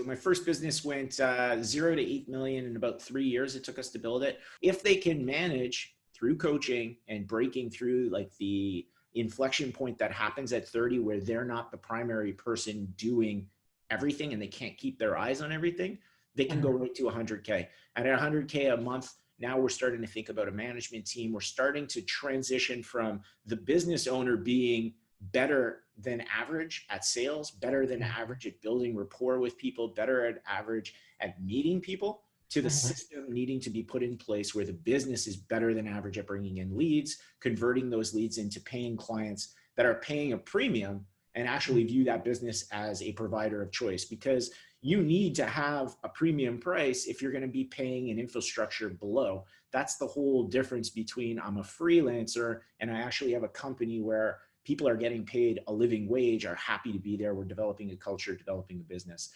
my first business went 0 to 8 million in about 3 years. It took us to build it. If they can manage through coaching and breaking through like the inflection point that happens at 30, where they're not the primary person doing everything and they can't keep their eyes on everything, they can go right to 100K. And at 100K a month, now we're starting to think about a management team. We're starting to transition from the business owner being better than average at sales, better than average at building rapport with people, better at average at meeting people, to the system needing to be put in place where the business is better than average at bringing in leads, converting those leads into paying clients that are paying a premium and actually view that business as a provider of choice. Because you need to have a premium price if you're going to be paying an infrastructure below. That's the whole difference between I'm a freelancer and I actually have a company where people are getting paid a living wage, are happy to be there. We're developing a culture, developing a business.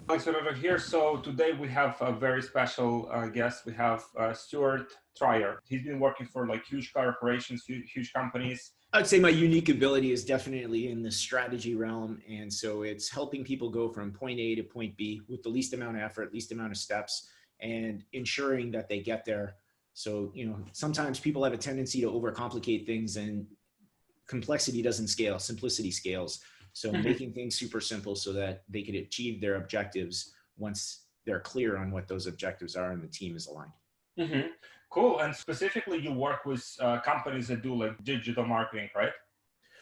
Thanks over here. So today we have a very special guest. We have Stuart Trier. He's been working for like huge corporations, huge companies. I would say my unique ability is definitely in the strategy realm. And so it's helping people go from point A to point B with the least amount of effort, least amount of steps, and ensuring that they get there. So, you know, sometimes people have a tendency to overcomplicate things, and complexity doesn't scale, simplicity scales. So making things super simple so that they could achieve their objectives once they're clear on what those objectives are and the team is aligned. Cool. And specifically, you work with companies that do like digital marketing, right?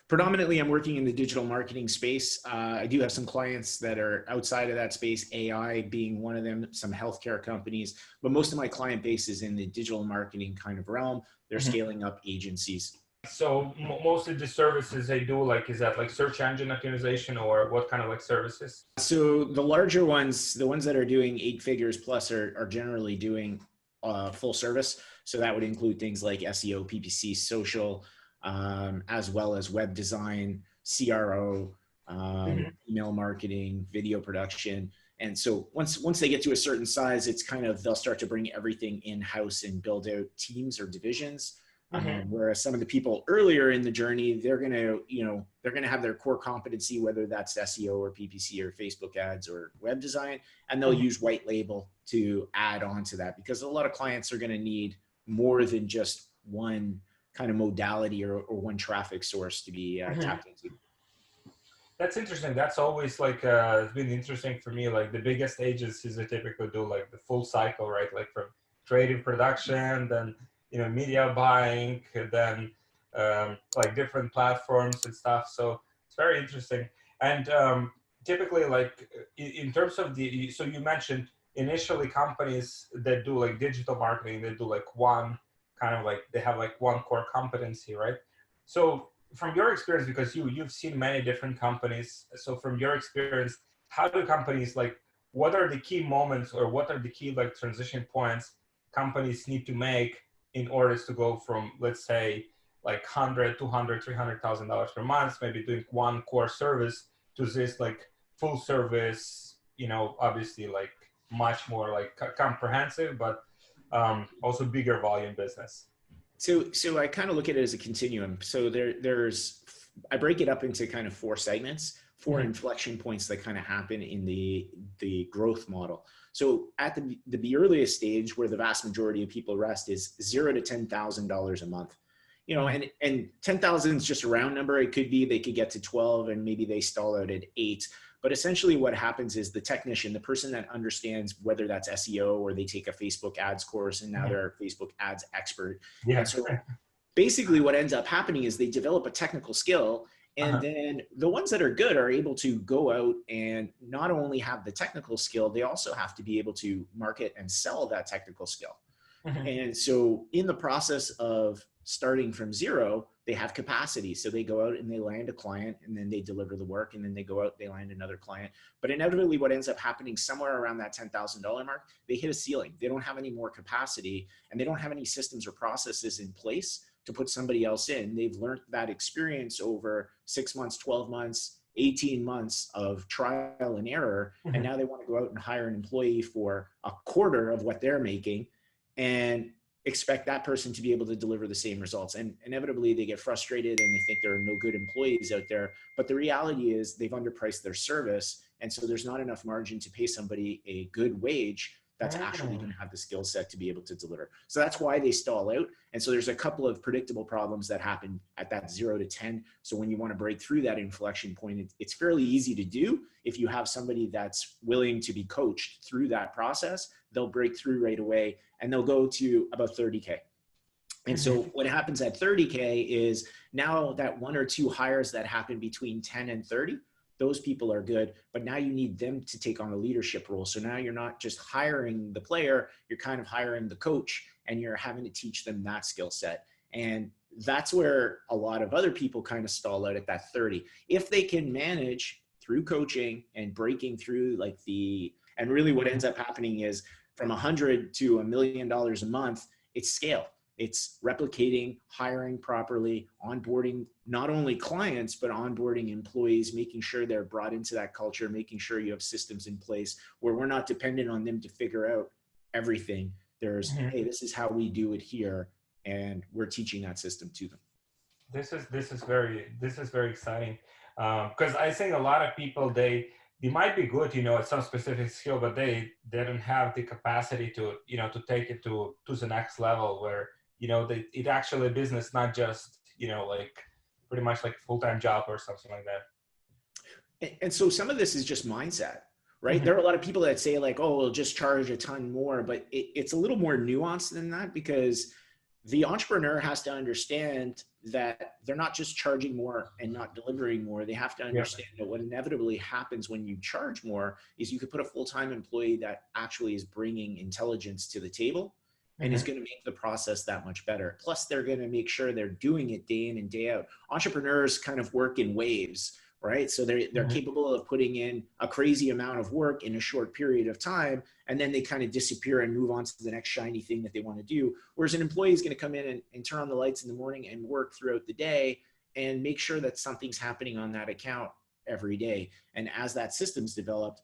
Predominantly, I'm working in the digital marketing space. I do have some clients that are outside of that space, AI being one of them, some healthcare companies, but most of my client base is in the digital marketing kind of realm. They're scaling up agencies. So most of the services they do, like, is that like search engine optimization, or what kind of like services? So the larger ones, the ones that are doing 8 figures plus are generally doing full service. So that would include things like SEO, PPC, social, as well as web design, CRO, email marketing, video production. And so once they get to a certain size, it's kind of, they'll start to bring everything in-house and build out teams or divisions. Whereas some of the people earlier in the journey, they're going to have their core competency, whether that's SEO or PPC or Facebook ads or web design, and they'll use white label to add on to that, because a lot of clients are going to need more than just one kind of modality or one traffic source to be tapped into. That's interesting. That's always like it's been interesting for me. Like the biggest agencies, they typically do like the full cycle, right? Like from creative production, then media buying, then like different platforms and stuff. So it's very interesting. And typically, like in terms of so you mentioned initially companies that do like digital marketing, they do like one kind of like, they have like one core competency, right? So from your experience, because you've seen many different companies, so from your experience, how do companies, like, what are the key moments, or what are the key like transition points companies need to make in order to go from, let's say, like $100, $200, $300,000 per month, maybe doing one core service, to this like full service, obviously like much more like comprehensive, but also bigger volume business? So I kind of look at it as a continuum. So I break it up into kind of 4 segments, 4 inflection points that kind of happen in the growth model. So at the earliest stage, where the vast majority of people rest, is $0 to $10,000 a month. And 10,000 is just a round number. It could be they could get to 12 and maybe they stall out at 8. But essentially what happens is the technician, the person that understands whether that's SEO or they take a Facebook ads course and now they're a Facebook ads expert. Yeah. And so basically what ends up happening is they develop a technical skill, and then the ones that are good are able to go out and not only have the technical skill, they also have to be able to market and sell that technical skill. And so in the process of starting from 0, they have capacity. So they go out and they land a client, and then they deliver the work, and then they go out, they land another client. But inevitably what ends up happening somewhere around that $10,000 mark, they hit a ceiling. They don't have any more capacity, and they don't have any systems or processes in place to put somebody else in. They've learned that experience over 6 months, 12 months, 18 months of trial and error. And now they want to go out and hire an employee for a quarter of what they're making. and expect that person to be able to deliver the same results. And inevitably they get frustrated and they think there are no good employees out there. But the reality is they've underpriced their service. And so there's not enough margin to pay somebody a good wage that's actually going to have the skill set to be able to deliver. So that's why they stall out. And so there's a couple of predictable problems that happen at that 0 to 10. So when you want to break through that inflection point, it's fairly easy to do. If you have somebody that's willing to be coached through that process, they'll break through right away and they'll go to about 30K. And so what happens at 30K is now that 1 or 2 hires that happen between 10 and 30, those people are good, but now you need them to take on a leadership role. So now you're not just hiring the player, you're kind of hiring the coach and you're having to teach them that skill set. And that's where a lot of other people kind of stall out at that 30. If they can manage through coaching and breaking through and really what ends up happening is from 100 to $1 million a month, it's scale. It's replicating, hiring properly, onboarding not only clients, but onboarding employees, making sure they're brought into that culture, making sure you have systems in place where we're not dependent on them to figure out everything. There's, hey, this is how we do it here. And we're teaching that system to them. This is very exciting. Because I think a lot of people, they might be good, at some specific skill, but they don't have the capacity to, to take it to the next level where, it actually a business, not just, like pretty much like a full-time job or something like that. And so some of this is just mindset, right? There are a lot of people that say like, oh, we'll just charge a ton more, but it's a little more nuanced than that because the entrepreneur has to understand that they're not just charging more and not delivering more. They have to understand that what inevitably happens when you charge more is you could put a full-time employee that actually is bringing intelligence to the table and is going to make the process that much better. Plus, they're going to make sure they're doing it day in and day out. Entrepreneurs kind of work in waves, right? So they're capable of putting in a crazy amount of work in a short period of time, and then they kind of disappear and move on to the next shiny thing that they want to do. Whereas an employee is going to come in and turn on the lights in the morning and work throughout the day and make sure that something's happening on that account every day. And as that system's developed,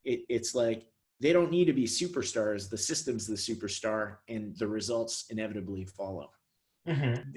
it's like, they don't need to be superstars. The system's the superstar and the results inevitably follow.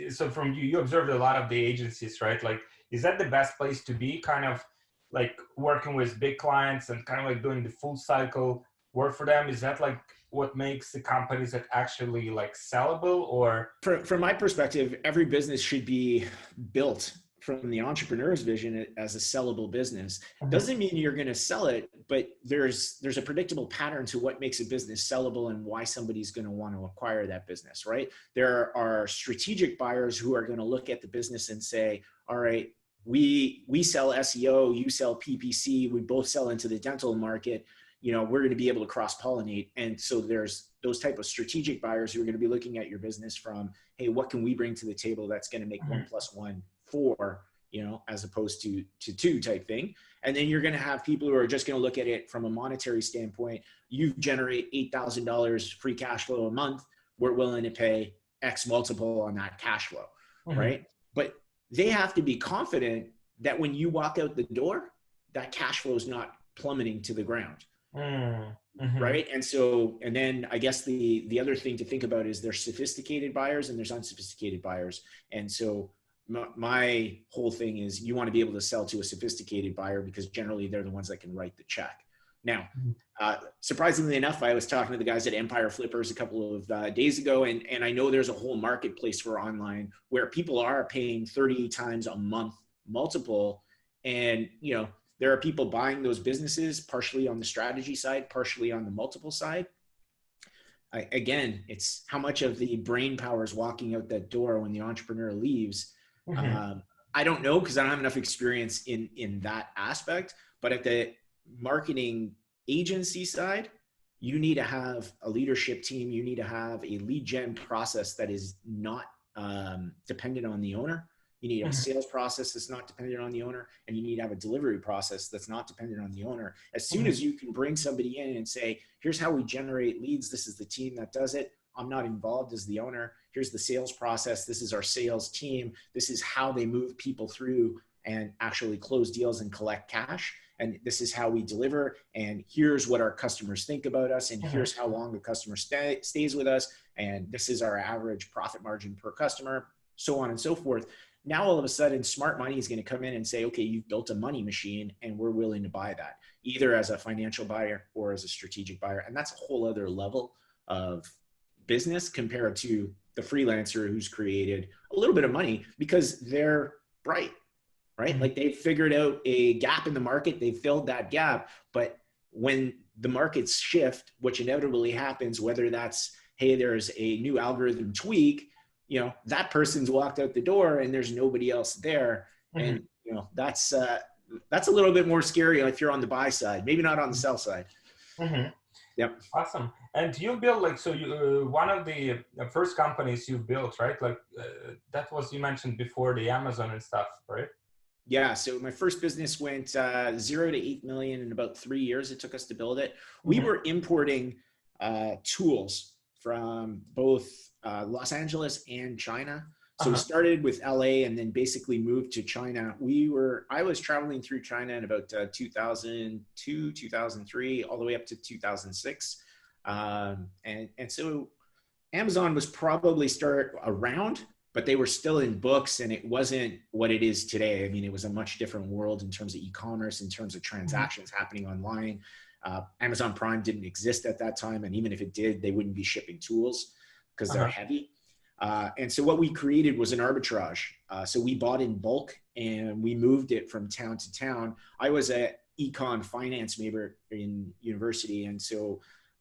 So from you observed a lot of the agencies, right? Like, is that the best place to be, kind of like working with big clients and kind of like doing the full cycle work for them? Is that like what makes the companies that actually like sellable? Or from my perspective, every business should be built from the entrepreneur's vision as a sellable business. Doesn't mean you're going to sell it, but there's a predictable pattern to what makes a business sellable and why somebody's going to want to acquire that business, right? There are strategic buyers who are going to look at the business and say, all right, we sell SEO, you sell PPC, we both sell into the dental market, we're going to be able to cross-pollinate. And so there's those type of strategic buyers who are going to be looking at your business from, hey, what can we bring to the table that's going to make 1 + 1 4, as opposed to 2 type thing. And then you're going to have people who are just going to look at it from a monetary standpoint. You generate $8,000 free cash flow a month. We're willing to pay X multiple on that cash flow, right? But they have to be confident that when you walk out the door, that cash flow is not plummeting to the ground. Right. And then I guess the other thing to think about is there's sophisticated buyers and there's unsophisticated buyers. And so my whole thing is you want to be able to sell to a sophisticated buyer because generally they're the ones that can write the check. Now, surprisingly enough, I was talking to the guys at Empire Flippers a couple of days ago, and I know there's a whole marketplace for online where people are paying 30 times a month multiple. And, there are people buying those businesses partially on the strategy side, partially on the multiple side. Again, it's how much of the brain power is walking out that door when the entrepreneur leaves. I don't know because I don't have enough experience in that aspect, but at the marketing agency side, you need to have a leadership team. You need to have a lead gen process that is not dependent on the owner. You need a sales process that's not dependent on the owner, and you need to have a delivery process that's not dependent on the owner. As soon as you can bring somebody in and say, here's how we generate leads. This is the team that does it. I'm not involved as the owner. Here's the sales process. This is our sales team. This is how they move people through and actually close deals and collect cash. And this is how we deliver. And here's what our customers think about us. And here's how long the customer stays with us. and this is our average profit margin per customer, so on and so forth. Now, all of a sudden, smart money is going to come in and say, okay, you've built a money machine and we're willing to buy that, either as a financial buyer or as a strategic buyer. And that's a whole other level of business compared to the freelancer who's created a little bit of money because they're bright, right? Mm-hmm. Like they figured out a gap in the market, they filled that gap. But when the markets shift, which inevitably happens, whether that's, hey, there's a new algorithm tweak, you know, that person's walked out the door and there's nobody else there. Mm-hmm. And, you know, that's a little bit more scary if you're on the buy side, maybe not on the sell side. Mm-hmm. Yep. Awesome. And you built like, so you, one of the first companies you built, right? Like that was, you mentioned before, the Amazon and stuff, right? Yeah. So my first business went 0 to 8 million in about 3 years. It took us to build it. Mm-hmm. We were importing tools from both Los Angeles and China. So we started with LA and then basically moved to China. I was traveling through China in about 2002, 2003, all the way up to 2006. And so Amazon was probably start around, but they were still in books and it wasn't what it is today. I mean, it was a much different world in terms of e-commerce, in terms of transactions happening online. Amazon Prime didn't exist at that time. And even if it did, they wouldn't be shipping tools because they're heavy. And so what we created was an arbitrage. So we bought in bulk and we moved it from town to town. I was an econ finance major in university. And so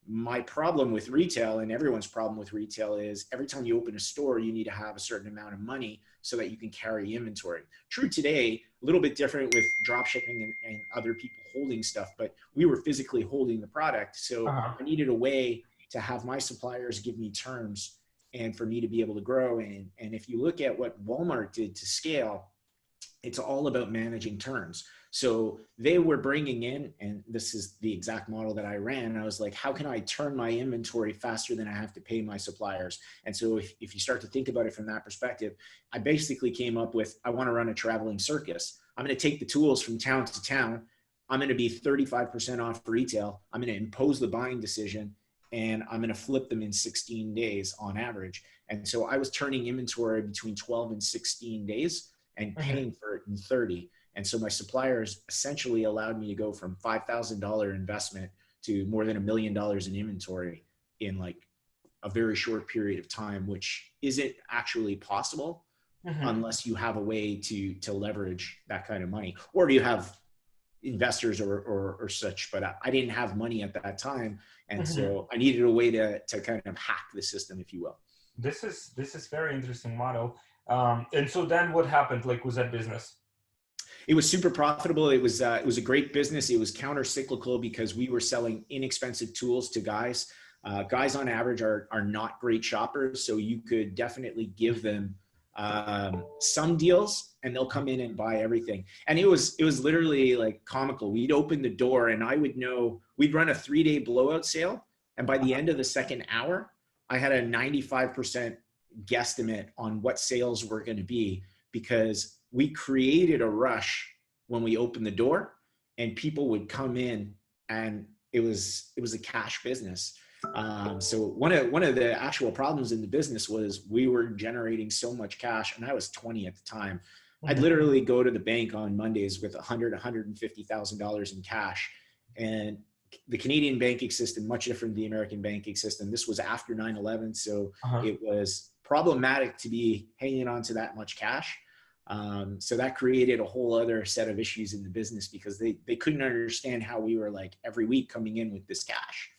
my problem with retail and everyone's problem with retail is every time you open a store, you need to have a certain amount of money so that you can carry inventory. True today, a little bit different with drop shipping and other people holding stuff, but we were physically holding the product. So I needed a way to have my suppliers give me terms and for me to be able to grow. And if you look at what Walmart did to scale, it's all about managing terms. So they were bringing in, and this is the exact model that I ran. I was like, how can I turn my inventory faster than I have to pay my suppliers? And so if you start to think about it from that perspective, I basically came up with, I want to run a traveling circus. I'm going to take the tools from town to town. I'm going to be 35% off retail. I'm going to impose the buying decision and I'm going to flip them in 16 days on average. And so I was turning inventory between 12 and 16 days and paying for it in 30. And so my suppliers essentially allowed me to go from $5,000 investment to more than $1 million in inventory in like a very short period of time, which isn't actually possible unless you have a way to leverage that kind of money, or do you have investors or such. But I didn't have money at that time. And so I needed a way to kind of hack the system, if you will. This is very interesting model. And so then what happened like with that business? It was super profitable. It was a great business. It was counter-cyclical because we were selling inexpensive tools to guys. Guys on average are not great shoppers. So you could definitely give them some deals and they'll come in and buy everything. And it was literally like comical. We'd open the door and I would know, we'd run a 3-day blowout sale. And by the end of the second hour, I had a 95% guesstimate on what sales were going to be, because we created a rush when we opened the door and people would come in and it was a cash business. So one of the actual problems in the business was we were generating so much cash, and I was 20 at the time. I'd literally go to the bank on Mondays with $150,000 in cash. And the Canadian banking system, much different than the American banking system. This was after 9/11. So it was problematic to be hanging on to that much cash. So that created a whole other set of issues in the business because they couldn't understand how we were like every week coming in with this cash.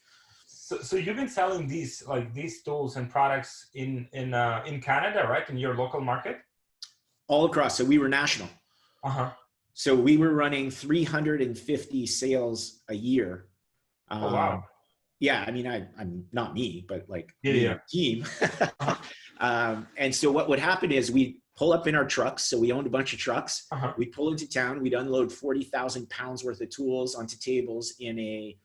So you've been selling these tools and products in Canada, right? In your local market? All across. So we were national. So we were running 350 sales a year. Oh, wow. Yeah. I mean, I'm not me, but like the team. And so what would happen is we pull up in our trucks. So we owned a bunch of trucks. We'd pull into town. We'd unload 40,000 pounds worth of tools onto tables in a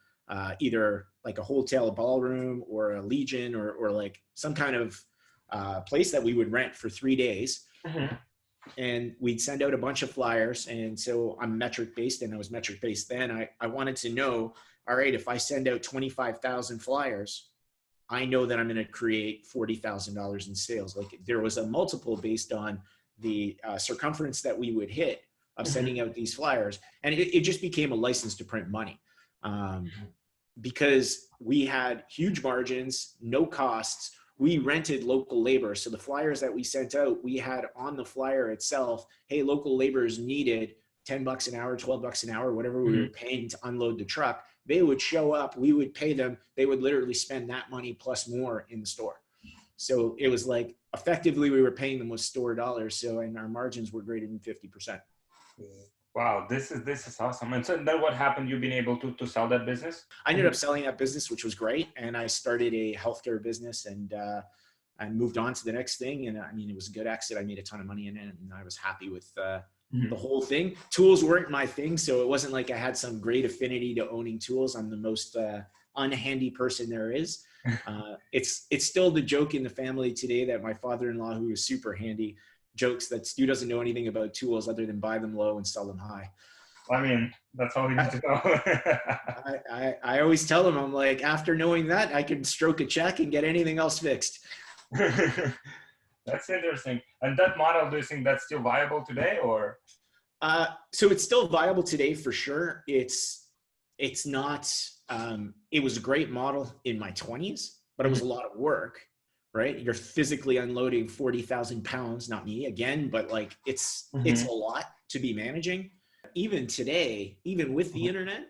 either like a hotel, a ballroom, or a Legion, or like some kind of place that we would rent for 3 days. And we'd send out a bunch of flyers. And so I'm metric based, and I was metric based then. I wanted to know, all right, if I send out 25,000 flyers, I know that I'm going to create $40,000 in sales. Like there was a multiple based on the circumference that we would hit of sending out these flyers. And it just became a license to print money. Because we had huge margins, no costs. We rented local labor. So the flyers that we sent out, we had on the flyer itself, hey, local laborers needed $10 an hour, $12 an hour, whatever we were paying to unload the truck. They would show up, we would pay them. They would literally spend that money plus more in the store. So it was like effectively we were paying them with store dollars. So, and our margins were greater than 50%. Wow, this is awesome. And so then what happened? You've been able to sell that business? I ended up selling that business, which was great. And I started a healthcare business, and I moved on to the next thing. And I mean, it was a good exit. I made a ton of money in it, and I was happy with the whole thing. Tools weren't my thing. So it wasn't like I had some great affinity to owning tools. I'm the most unhandy person there is. It's still the joke in the family today that my father-in-law, who is super handy, jokes that Stu doesn't know anything about tools other than buy them low and sell them high. I mean, that's all we need to know. I always tell him, I'm like, after knowing that, I can stroke a check and get anything else fixed. That's interesting. And that model, do you think that's still viable today, or? So it's still viable today for sure. It's not, it was a great model in my 20s, but it was a lot of work, right? You're physically unloading 40,000 pounds, not me again, but like it's a lot to be managing. Even today, even with the internet,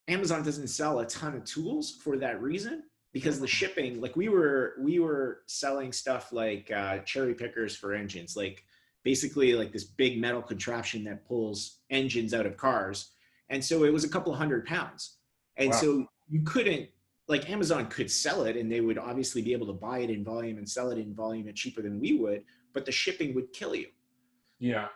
Amazon doesn't sell a ton of tools for that reason, because the shipping, like we were selling stuff like cherry pickers for engines, like basically like this big metal contraption that pulls engines out of cars. And so it was a couple hundred pounds. And so you couldn't, like Amazon could sell it and they would obviously be able to buy it in volume and sell it in volume at cheaper than we would, but the shipping would kill you. Yeah.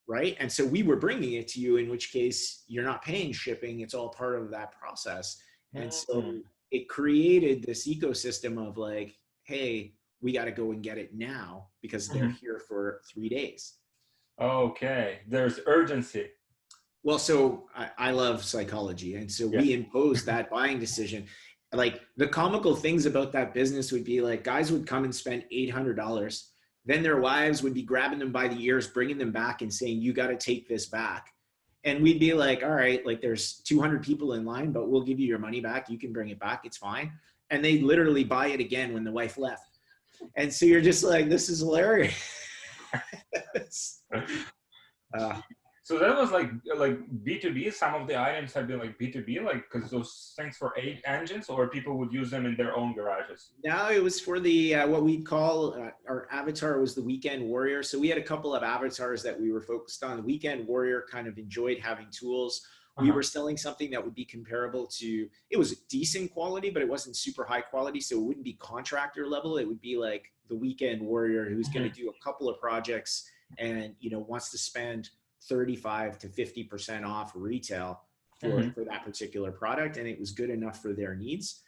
Right. And so we were bringing it to you, in which case you're not paying shipping. It's all part of that process. And so it created this ecosystem of like, hey, we got to go and get it now because they're here for 3 days. Okay. There's urgency. Well, so I love psychology. And so we imposed that buying decision. Like the comical things about that business would be like guys would come and spend $800. Then their wives would be grabbing them by the ears, bringing them back and saying, you got to take this back. And we'd be like, all right, like there's 200 people in line, but we'll give you your money back. You can bring it back. It's fine. And they literally buy it again when the wife left. And so you're just like, this is hilarious. So that was like B2B. Some of the items have been like B2B, like because those things for 8 engines, or people would use them in their own garages. No, it was for the what we call our avatar was the weekend warrior. So we had a couple of avatars that we were focused on. The weekend warrior kind of enjoyed having tools. We were selling something that would be comparable to, it was decent quality, but it wasn't super high quality. So it wouldn't be contractor level. It would be like the weekend warrior who's going to do a couple of projects and, you know, wants to spend 35 to 50% off retail for that particular product. And it was good enough for their needs.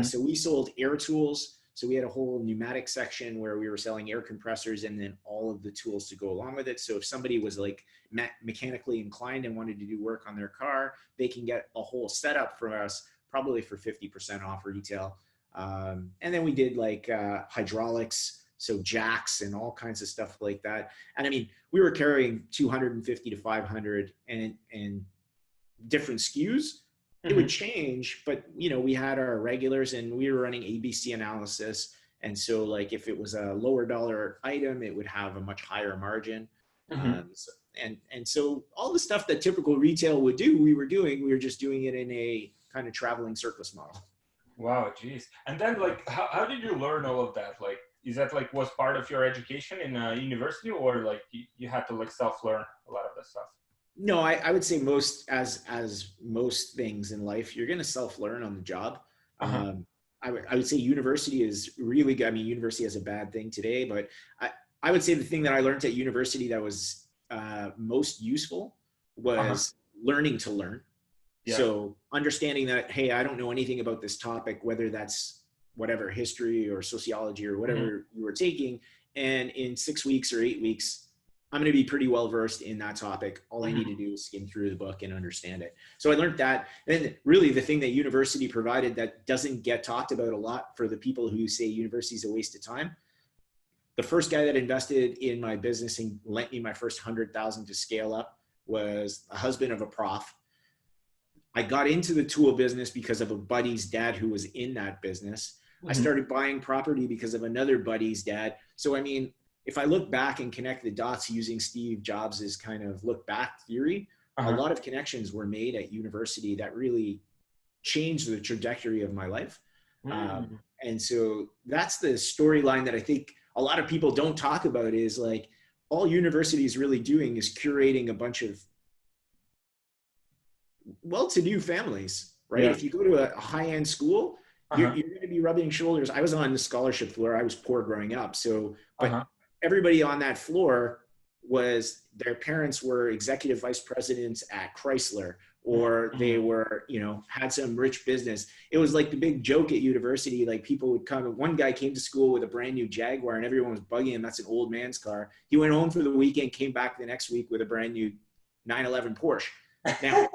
So we sold air tools. So we had a whole pneumatic section where we were selling air compressors and then all of the tools to go along with it. So if somebody was like mechanically inclined and wanted to do work on their car, they can get a whole setup from us, probably for 50% off retail. And then we did like hydraulics, so jacks and all kinds of stuff like that. And I mean, we were carrying 250 to 500 and different SKUs. It would change, but you know, we had our regulars and we were running ABC analysis. And so like, if it was a lower dollar item, it would have a much higher margin. And so all the stuff that typical retail would do, we were just doing it in a kind of traveling circus model. Wow. Geez. And then like, how did you learn all of that? Like, is that like was part of your education in university, or like you had to like self-learn a lot of that stuff? No, I would say most, as most things in life, you're going to self-learn on the job. I would say university is really good. I mean, university has a bad thing today, but I would say the thing that I learned at university that was most useful was learning to learn. Yeah. So understanding that, hey, I don't know anything about this topic, whether that's whatever history or sociology or whatever you were taking. And in 6 weeks or 8 weeks, I'm going to be pretty well versed in that topic. All I need to do is skim through the book and understand it. So I learned that. And really the thing that university provided that doesn't get talked about a lot for the people who say university is a waste of time. The first guy that invested in my business and lent me my first 100,000 to scale up was a husband of a prof. I got into the tool business because of a buddy's dad who was in that business. I started buying property because of another buddy's dad. So, I mean, if I look back and connect the dots using Steve Jobs' kind of look back theory, a lot of connections were made at university that really changed the trajectory of my life. And so that's the storyline that I think a lot of people don't talk about, is like all university is really doing is curating a bunch of well-to-do families, right? Yeah. If you go to a high-end school, you're going to be rubbing shoulders. I was on the scholarship floor. I was poor growing up. So, but everybody on that floor their parents were executive vice presidents at Chrysler, or they were, you know, had some rich business. It was like the big joke at university. Like people would come, one guy came to school with a brand new Jaguar and everyone was bugging him. That's an old man's car. He went home for the weekend, came back the next week with a brand new 911 Porsche. Now,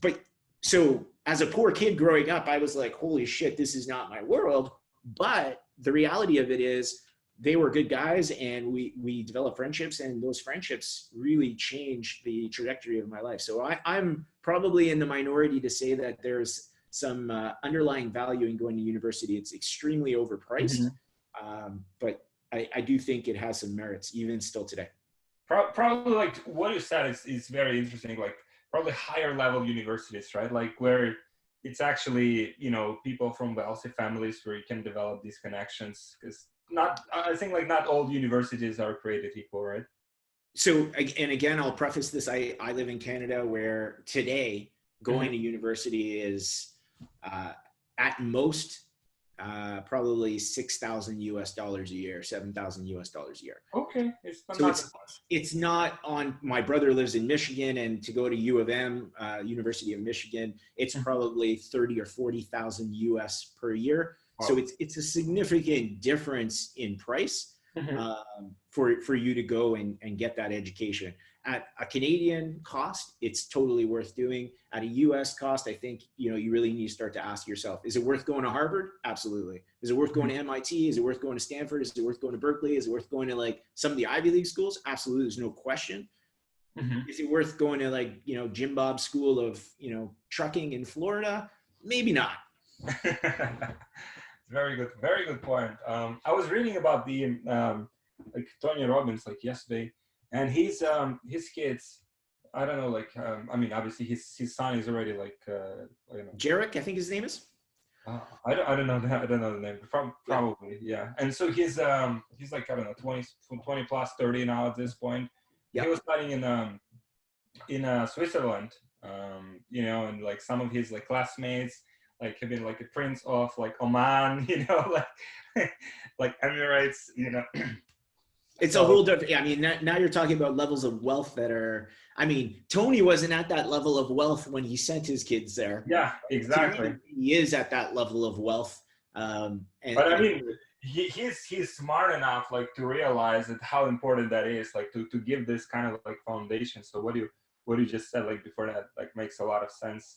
but so as a poor kid growing up, I was like, holy shit, this is not my world. But the reality of it is they were good guys, and we developed friendships, and those friendships really changed the trajectory of my life. So I'm probably in the minority to say that there's some underlying value in going to university. It's extremely overpriced, but I do think it has some merits even still today. Probably like what you said is very interesting, like probably higher level universities, right? Like where it's actually, you know, people from wealthy families where you can develop these connections, because I think like not all universities are created equal, right? So, and again, I'll preface this. I live in Canada, where today going to university is at most probably $6,000 a year, $7,000 a year. Okay. It's not on, my brother lives in Michigan, and to go to U of M, University of Michigan, it's probably 30 or 40,000 US per year. So it's a significant difference in price for you to go and get that education. At a Canadian cost, it's totally worth doing. At a US cost, I think, you know, you really need to start to ask yourself, is it worth going to Harvard? Absolutely. Is it worth going to MIT? Is it worth going to Stanford? Is it worth going to Berkeley? Is it worth going to like some of the Ivy League schools? Absolutely. There's no question. Is it worth going to like, you know, Jim Bob's school of, you know, trucking in Florida? Maybe not. Very good point. I was reading about the like Tony Robbins like yesterday, and his kids, I don't know, like I mean, obviously his son is already like I don't know. Jarek, I think his name is. I don't know the name. Probably yeah. And so he's like, I don't know, 20 plus 30 now at this point. Yeah. He was studying in Switzerland, you know, and like some of his like classmates like have been like a prince of like Oman, you know, like Emirates, you know. It's a whole different, I mean, now you're talking about levels of wealth that are, I mean, Tony wasn't at that level of wealth when he sent his kids there. Yeah, exactly. He is at that level of wealth. But I mean, he's smart enough like to realize that how important that is, like to give this kind of like foundation. So what you just said like before that like makes a lot of sense.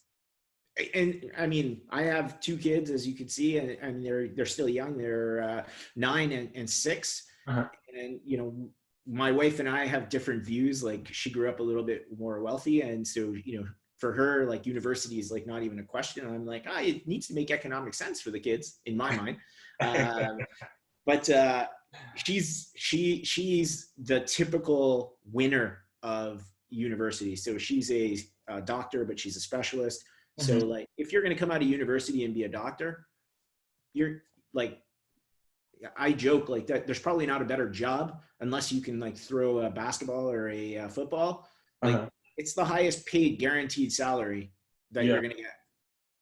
And I mean, I have two kids, as you can see, and they're still young. They're 9 and 6. And, you know, my wife and I have different views. Like she grew up a little bit more wealthy. And so, you know, for her, like university is like not even a question. I'm like, it needs to make economic sense for the kids in my mind. But she's the typical winner of university. So she's a doctor, but she's a specialist. So like, if you're going to come out of university and be a doctor, you're like, I joke like that. There's probably not a better job unless you can like throw a basketball or a football. Like it's the highest paid guaranteed salary that you're going to get.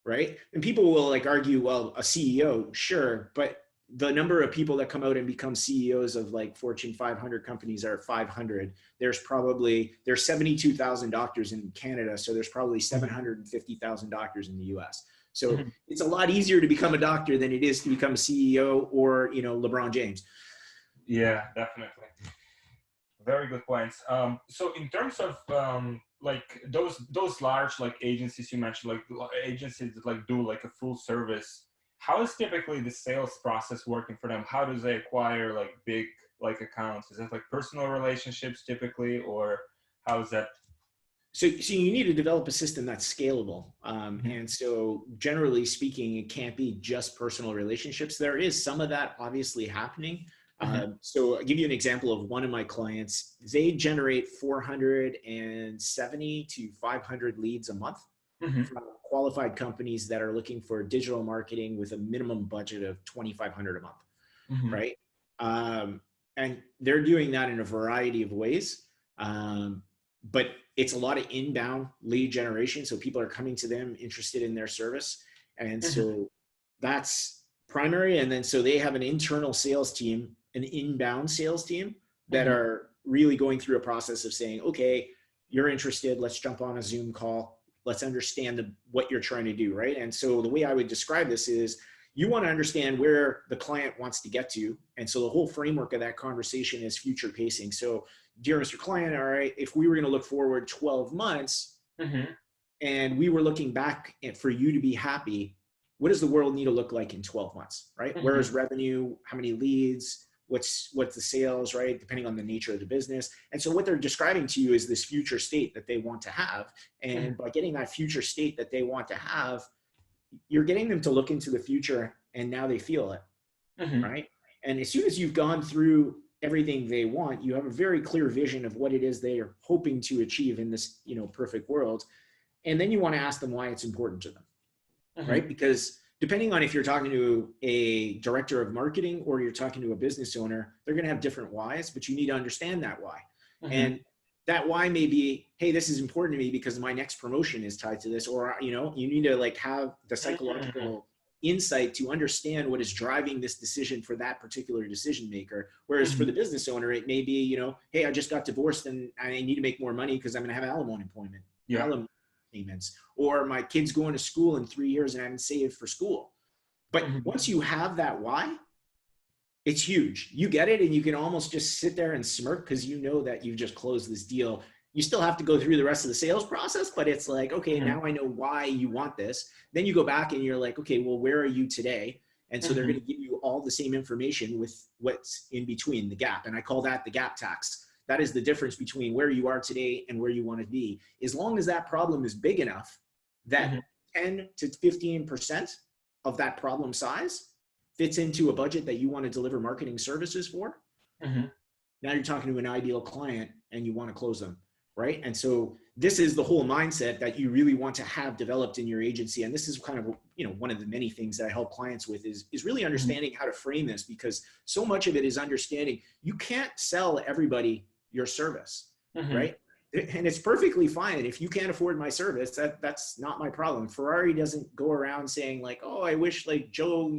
Right. And people will like argue, well, a CEO, sure. But the number of people that come out and become CEOs of like Fortune 500 companies are 500. There's 72,000 doctors in Canada. So there's probably 750,000 doctors in the US. So it's a lot easier to become a doctor than it is to become a CEO or, you know, LeBron James. Yeah, definitely. Very good points. So in terms of like those large like agencies you mentioned, like agencies that like do like a full service, how is typically the sales process working for them? How do they acquire like big like accounts? Is it like personal relationships typically, or how is that? So you need to develop a system that's scalable. Mhm. And so generally speaking, it can't be just personal relationships. There is some of that obviously happening. Mhm. So I'll give you an example of one of my clients. They generate 470 to 500 leads a month Mhm. from qualified companies that are looking for digital marketing with a minimum budget of 2,500 a month, Mhm. right? Um, and they're doing that in a variety of ways. Um, but it's a lot of inbound lead generation. So people are coming to them interested in their service. And Mhm. so that's primary. And then so they have an internal sales team, an inbound sales team that Mhm. are really going through a process of saying, okay, you're interested, let's jump on a Zoom call. Let's understand what you're trying to do, right? And so the way I would describe this is you want to understand where the client wants to get to. And so the whole framework of that conversation is future pacing. So, dear Mr. Client, all right, if we were going to look forward 12 months Mhm. and we were looking back for you to be happy, what does the world need to look like in 12 months, right? Where Mhm. is revenue? How many leads? What's the sales, right? Depending on the nature of the business. And so what they're describing to you is this future state that they want to have. Mhm. And by getting that future state that they want to have, you're getting them to look into the future and now they feel it, Mhm. right? And as soon as you've gone through everything they want, you have a very clear vision of what it is they are hoping to achieve in this, perfect world. And then you want to ask them why it's important to them, Mhm. right? Because depending on if you're talking to a director of marketing or you're talking to a business owner, they're going to have different whys, but you need to understand that why. Mhm. And that why may be, hey, this is important to me because my next promotion is tied to this, or you need to like have the Mhm. psychological insight to understand what is driving this decision for that particular decision maker. Whereas for Mhm. the business owner, it may be, hey, I just got divorced and I need to make more money because I'm going to have Yeah. alimony payments, or my kid's going to school in 3 years and I haven't saved for school. But Mhm. once you have that why, it's huge. You get it, and you can almost just sit there and smirk because you know that you've just closed this deal. You still have to go through the rest of the sales process, but it's like, okay, Mhm. now I know why you want this. Then you go back and you're like, okay, well, where are you today? And so they're Mhm. going to give you all the same information with what's in between the gap. And I call that the gap tax. That is the difference between where you are today and where you want to be. As long as that problem is big enough that Mhm. 10 to 15% of that problem size fits into a budget that you want to deliver marketing services for, Mhm. now you're talking to an ideal client and you want to close them, right? And so this is the whole mindset that you really want to have developed in your agency. And this is kind of, one of the many things that I help clients with is really Mhm. understanding how to frame this, because so much of it is understanding you can't sell everybody your service, Mhm. right? And it's perfectly fine if you can't afford my service. That's not my problem. Ferrari doesn't go around saying like, oh, I wish like Joe,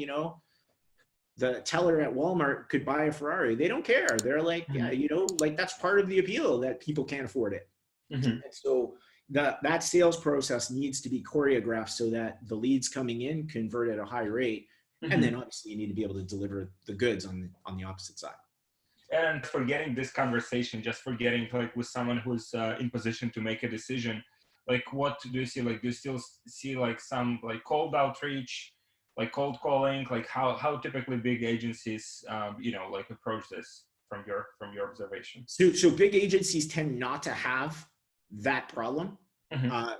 the teller at Walmart could buy a Ferrari. They don't care. They're like, yeah, Mhm. like that's part of the appeal that people can't afford it. Mhm. And so that sales process needs to be choreographed so that the leads coming in convert at a high rate. And Mhm. then obviously you need to be able to deliver the goods on the opposite side. And for getting this conversation, just for getting like with someone who's in position to make a decision, like what do you see? Like, do you still see like some like cold outreach, like cold calling? Like how typically big agencies, like approach this from your observation? So big agencies tend not to have that problem. Mhm. Uh,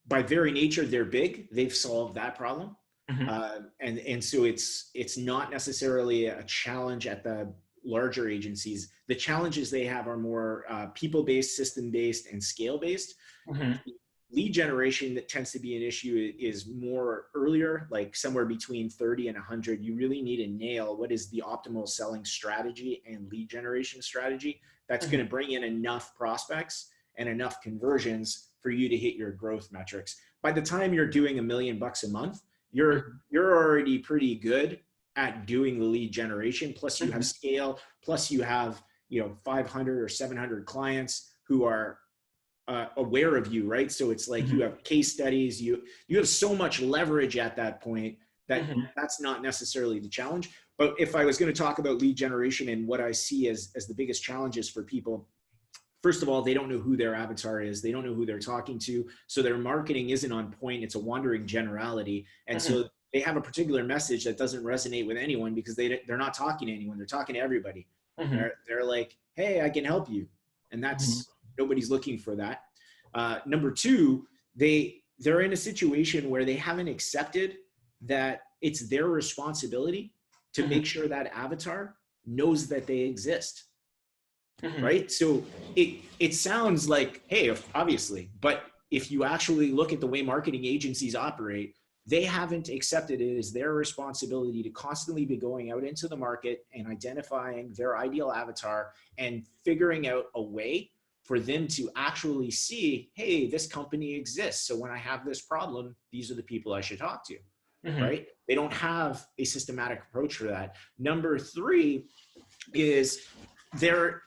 by very nature, they're big. They've solved that problem. Mhm. And so it's not necessarily a challenge at the larger agencies. The challenges they have are more people-based, system-based, and scale-based. Mhm. Lead generation that tends to be an issue is more earlier, like somewhere between 30 and 100. You really need to nail what is the optimal selling strategy and lead generation strategy that's going Mhm. to bring in enough prospects and enough conversions for you to hit your growth metrics. By the time you're doing $1 million a month, Mhm. you're already pretty good at doing the lead generation. Plus you have Mhm. scale, plus you have 500 or 700 clients who are aware of you, right? So it's like you Mhm. have case studies, you have so much leverage at that point That's not necessarily the challenge. But if I was going to talk about lead generation and what I see as the biggest challenges for people, first of all, they don't know who their avatar is. They don't know who they're talking to. So their marketing isn't on point. It's a wandering generality. And so they have a particular message that doesn't resonate with anyone because they're not talking to anyone. They're talking to everybody. They're like, hey, I can help you. And that's, nobody's looking for that. Number two, they're in a situation where they haven't accepted that it's their responsibility to make sure that avatar knows that they exist. Right? So it sounds like, hey, obviously, but if you actually look at the way marketing agencies operate, they haven't accepted it as their responsibility to constantly be going out into the market and identifying their ideal avatar and figuring out a way for them to actually see, hey, this company exists. So when I have this problem, these are the people I should talk to, right? They don't have a systematic approach for that. Number three is they're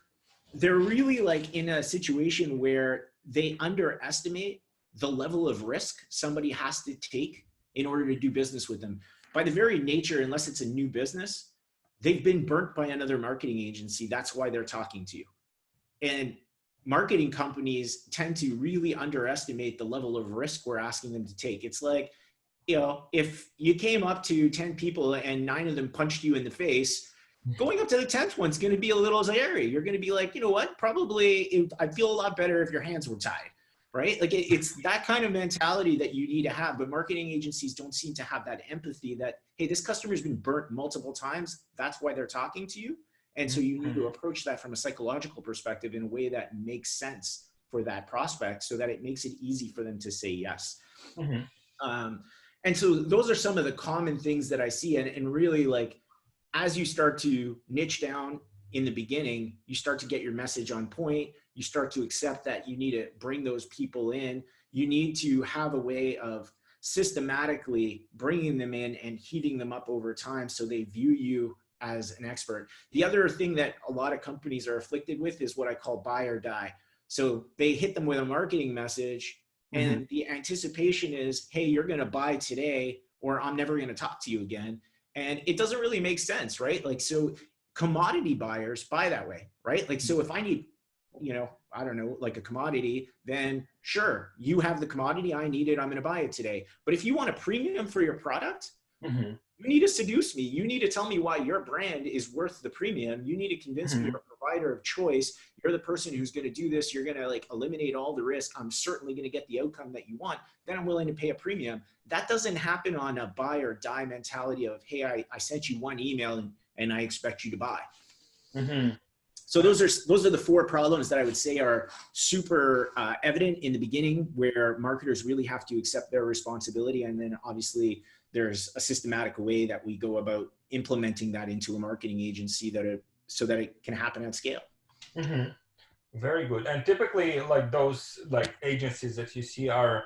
really like in a situation where they underestimate the level of risk somebody has to take in order to do business with them. By the very nature, unless it's a new business, they've been burnt by another marketing agency. That's why they're talking to you. And marketing companies tend to really underestimate the level of risk we're asking them to take. It's like, you know, if you came up to 10 people and 9 of them punched you in the face, going up to the 10th one's going to be a little scary. You're going to be like, you know what, probably I'd feel a lot better if your hands were tied, right? Like it's that kind of mentality that you need to have, but marketing agencies don't seem to have that empathy that, hey, this customer's been burnt multiple times. That's why they're talking to you. And so you need to approach that from a psychological perspective in a way that makes sense for that prospect so that it makes it easy for them to say yes. And so those are some of the common things that I see. And really, like, as you start to niche down in the beginning, you start to get your message on point. You start to accept that you need to bring those people in. You need to have a way of systematically bringing them in and heating them up over time so they view you as an expert. The other thing that a lot of companies are afflicted with is what I call buy or die. So they hit them with a marketing message and the anticipation is, hey, you're going to buy today or I'm never going to talk to you again. And it doesn't really make sense, right? Like, so commodity buyers buy that way, right? Like, so if I need, you know, I don't know, like a commodity, then sure, you have the commodity, I need it, I'm going to buy it today. But if you want a premium for your product, you need to seduce me. You need to tell me why your brand is worth the premium. You need to convince me you're a provider of choice. You're the person who's going to do this. You're going to like eliminate all the risk. I'm certainly going to get the outcome that you want. Then I'm willing to pay a premium. That doesn't happen on a buy or die mentality of, hey, I sent you one email and I expect you to buy. So those are the 4 problems that I would say are super evident in the beginning, where marketers really have to accept their responsibility. And then obviously there's a systematic way that we go about implementing that into a marketing agency so that it can happen at scale. Very good. And typically, like those like agencies that you see are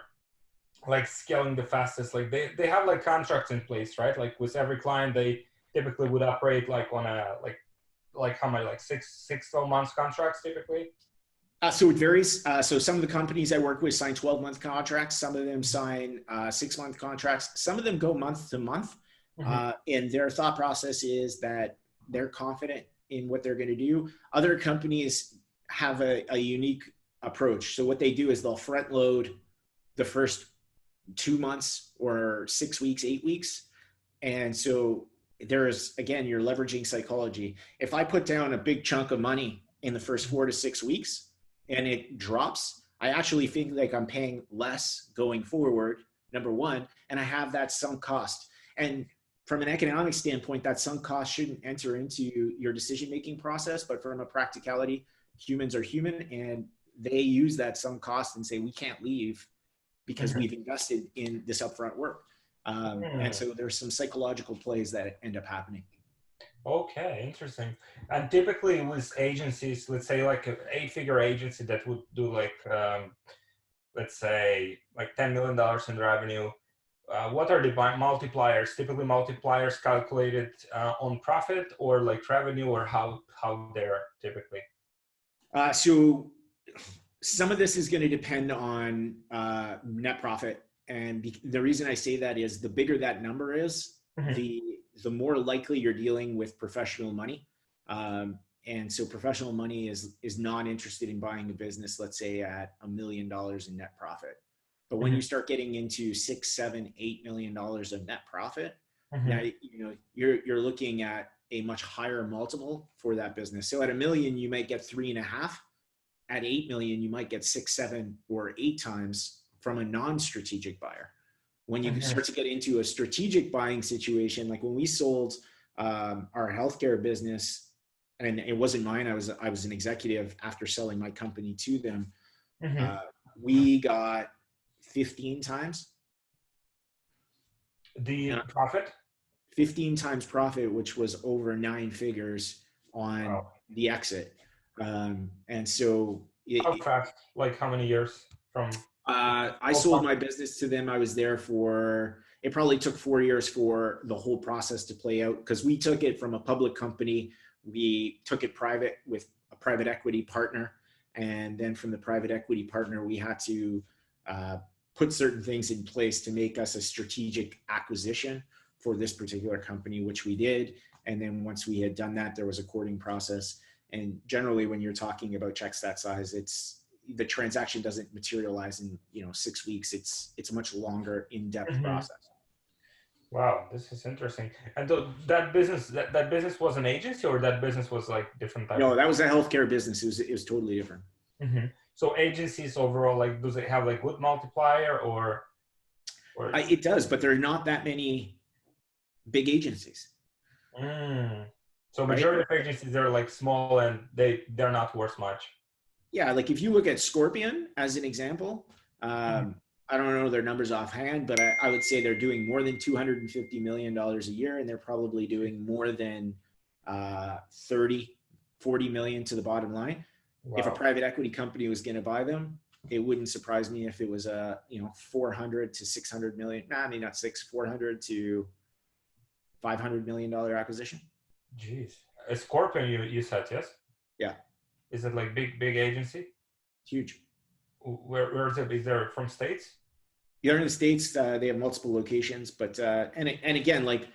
like scaling the fastest. Like they have like contracts in place, right? Like with every client, they typically would operate like on a like how many, like 6-12 months contracts typically? So it varies. So some of the companies I work with sign 12-month contracts. Some of them sign 6-month contracts. Some of them go month to month. And their thought process is that they're confident in what they're going to do. Other companies have a unique approach. So what they do is they'll front load the first 2 months or 6 weeks, 8 weeks. And so there's, again, you're leveraging psychology. If I put down a big chunk of money in the first 4 to 6 weeks, and it drops, I actually think like I'm paying less going forward, number one, and I have that sunk cost. And from an economic standpoint, that sunk cost shouldn't enter into your decision-making process, but from a practicality, humans are human, and they use that sunk cost and say, we can't leave because we've invested in this upfront work. And so there's some psychological plays that end up happening. Okay, interesting. And typically with agencies, let's say like an 8-figure agency that would do like, let's say like $10 million in revenue, what are the multipliers? Typically multipliers calculated on profit or like revenue, or how they're typically? So some of this is going to depend on net profit. And the reason I say that is the bigger that number is, Mhm. the more likely you're dealing with professional money. And so professional money is not interested in buying a business, let's say at $1 million in net profit. But when you Mhm. start getting into $6, $7, $8 million of net profit, now Mhm. you're looking at a much higher multiple for that business. So at $1 million, you might get 3.5. At 8 million, you might get 6, 7, or 8 times from a non-strategic buyer. When you Mhm. start to get into a strategic buying situation, like when we sold our healthcare business, and it wasn't mine, I was an executive after selling my company to them. Mhm. Uh, we got 15 times, The uh, profit? 15 times profit, which was over 9 figures on Wow. the exit. And so How fast? Like how many years from I old sold my company? business to them. I was there for, it probably took 4 years for the whole process to play out because we took it from a public company. We took it private with a private equity partner. And then from the private equity partner, we had to uh, put certain things in place to make us a strategic acquisition for this particular company, which we did. And then once we had done that, there was a courting process. And generally, when you're talking about checks that size, the transaction doesn't materialize in 6 weeks. It's a much longer, in-depth Mhm. process. Wow, this is interesting. And that business, that business was an agency, or that business was like different type No, of? that was a healthcare business. It was totally different. Mhm. So agencies overall, like, does it have like good multiplier, or? It does, but there are not that many big agencies, Mm. So right? majority of agencies, they're like small and they're not worth much. Yeah, like if you look at Scorpion as an example, Mhm. I don't know their numbers offhand, but I would say they're doing more than $250 million a year, and they're probably doing more than 30, 40 million to the bottom line. If a Wow. private equity company was going to buy them, it wouldn't surprise me if it was a 400 to 600 million. Nah, I mean not 400 to $500 million acquisition. Jeez. A Scorpion, you said, yes? Yeah, Is it like big agency? it's huge. Where is it? Is there from States? Here in the States, they have multiple locations, but and again, like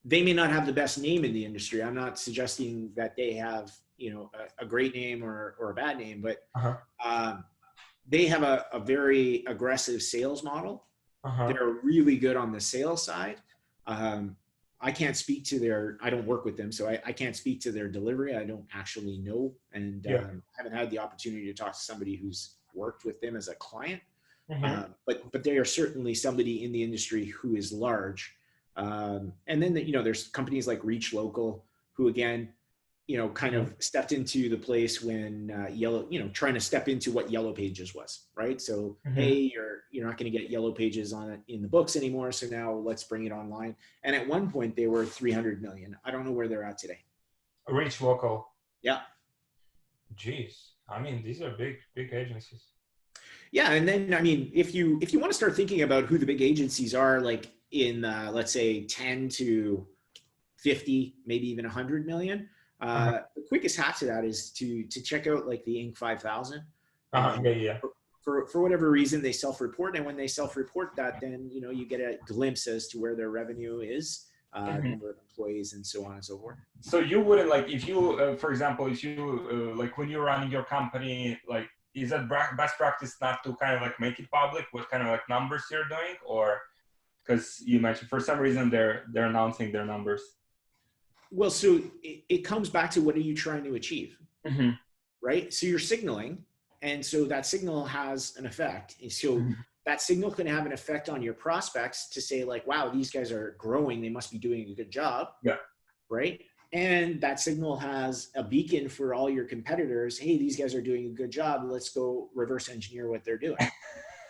they may not have the best name in the industry. I'm not suggesting that they have a great name or a bad name, but Uh-huh. um, they have a very aggressive sales model. Uh-huh. They're really good on the sales side. Um, I can't speak to I don't work with them, so I can't speak to their delivery. I don't actually know, and Yeah. haven't had the opportunity to talk to somebody who's worked with them as a client. Mm-hmm. But they are certainly somebody in the industry who is large. And then there's companies like Reach Local, who again, kind Mm-hmm. of stepped into the place when trying to step into what Yellow Pages was, right? So Mm-hmm. hey, you're not going to get Yellow Pages on it in the books anymore, so now let's bring it online. And at one point they were 300 million. I don't know where they're at today. Reach Local. Yeah. Jeez. I mean, these are big agencies. Yeah, and then I mean, if you want to start thinking about who the big agencies are, like in let's say 10 to 50, maybe even 100 million, Uh-huh. the quickest hat to that is to check out like the Inc. 5000. Uh-huh. Yeah, yeah. For whatever reason, they self-report, and when they self-report that, then you get a glimpse as to where their revenue is, Mhm. number of employees, and so on and so forth. So you wouldn't like if you, for example, if you like when you're running your company, like is that best practice not to kind of like make it public what kind of like numbers you're doing, or because you mentioned for some reason they're announcing their numbers. Well, so it comes back to what are you trying to achieve? Mm-hmm. Right? So you're signaling, and so that signal has an effect. And so Mm-hmm. that signal can have an effect on your prospects to say like, wow, these guys are growing. They must be doing a good job. Yeah. Right? And that signal has a beacon for all your competitors. Hey, these guys are doing a good job. Let's go reverse engineer what they're doing.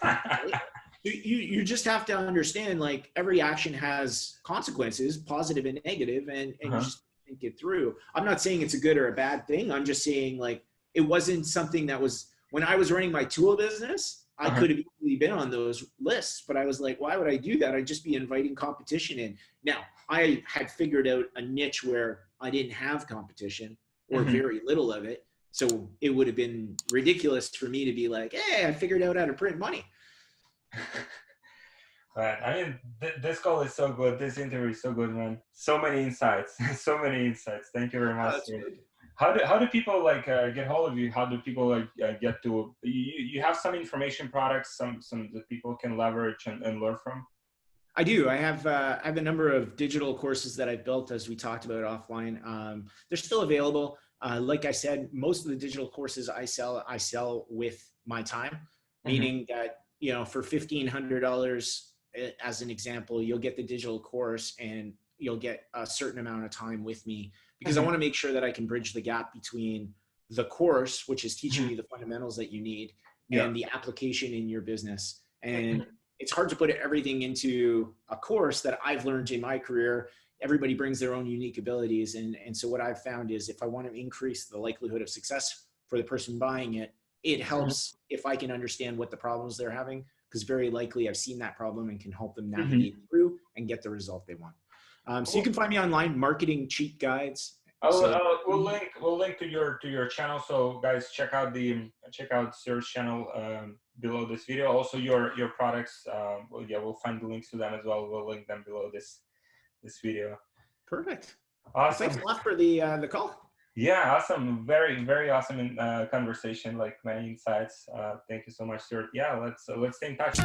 Right? You just have to understand like every action has consequences, positive and negative, and you Uh-huh. just think it through. I'm not saying it's a good or a bad thing. I'm just saying like it wasn't something that was when I was running my tool business, I Uh-huh. could have easily been on those lists, but I was like, why would I do that? I'd just be inviting competition in. Now, I had figured out a niche where I didn't have competition or Mm-hmm. very little of it. So it would have been ridiculous for me to be like, hey, I figured out how to print money. Right. I mean, this call is so good. This interview is so good, man. So many insights. So many insights. Thank you very much. That's good. How do people like get hold of you? How do people like get to you have some information products, some that people can leverage and learn from? I do. I have a number of digital courses that I've built, as we talked about offline. They're still available. Like I said, most of the digital courses I sell with my time, meaning that, you know, for $1,500, as an example, you'll get the digital course and you'll get a certain amount of time with me, because I want to make sure that I can bridge the gap between the course, which is teaching you the fundamentals that you need, and the application in your business. And it's hard to put everything into a course that I've learned in my career. Everybody brings their own unique abilities. And so what I've found is, if I want to increase the likelihood of success for the person buying it, it helps if I can understand what the problems they're having, because very likely I've seen that problem and can help them navigate through and get the result they want. So you can find me online, Marketing Cheat Guides. We'll link to your channel. So guys, check out Stuart's channel below this video. Also your products. We'll find the links to them as well. We'll link them below this video. Perfect. Awesome. Well, thanks a lot for the call. Yeah, awesome. Very, very awesome conversation. Like many insights. Thank you so much, Stuart. Yeah, let's stay in touch.